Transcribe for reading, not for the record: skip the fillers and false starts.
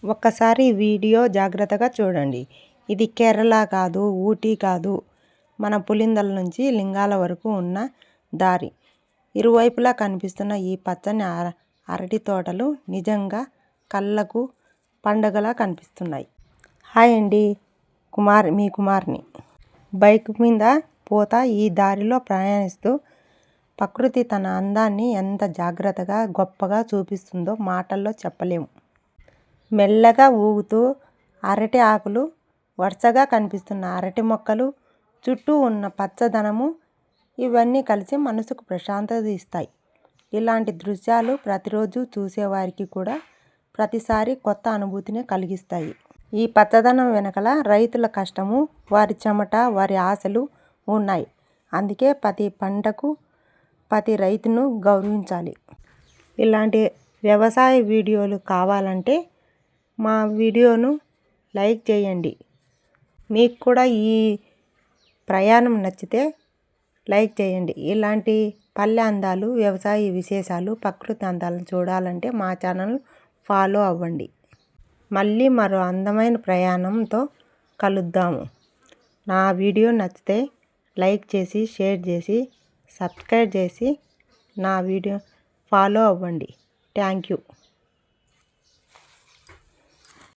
ఒక్కసారి వీడియో జాగ్రత్తగా చూడండి. ఇది కేరళ కాదు, ఊటీ కాదు, మన పులిందల నుంచి లింగాల వరకు ఉన్న దారి. ఇరువైపులా కనిపిస్తున్న ఈ పచ్చని అరటి తోటలు నిజంగా కళ్ళకు పండగలా కనిపిస్తున్నాయి. హాయ్ అండి, మీ కుమార్ని. బైక్ మీద పోతా ఈ దారిలో ప్రయాణిస్తూ ప్రకృతి తన అందాన్ని ఎంత జాగ్రత్తగా, గొప్పగా చూపిస్తుందో మాటల్లో చెప్పలేము. మెల్లగా ఊగుతూ అరటి ఆకులు, వరుసగా కనిపిస్తున్న అరటి మొక్కలు, చుట్టూ ఉన్న పచ్చదనము, ఇవన్నీ కలిసి మనసుకు ప్రశాంతత ఇస్తాయి. ఇలాంటి దృశ్యాలు ప్రతిరోజు చూసేవారికి కూడా ప్రతిసారి కొత్త అనుభూతిని కలిగిస్తాయి. ఈ పచ్చదనం వెనకల రైతుల కష్టము, వారి చెమట, వారి ఆశలు ఉన్నాయి. అందుకే ప్రతి పంటకు, ప్రతి రైతును గౌరవించాలి. ఇలాంటి వ్యవసాయ వీడియోలు కావాలంటే మా వీడియోను లైక్ చేయండి. మీకు కూడా ఈ ప్రయాణం నచ్చితే లైక్ చేయండి. ఇలాంటి పల్లె అందాలు, వ్యవసాయ విశేషాలు, ప్రకృతి అందాలను చూడాలంటే మా ఛానల్ ఫాలో అవ్వండి. మళ్ళీ మరో అందమైన ప్రయాణంతో కలుద్దాము. నా వీడియో నచ్చితే లైక్ చేసి, షేర్ చేసి, సబ్స్క్రైబ్ చేసి నా వీడియో ఫాలో అవ్వండి. Thank you.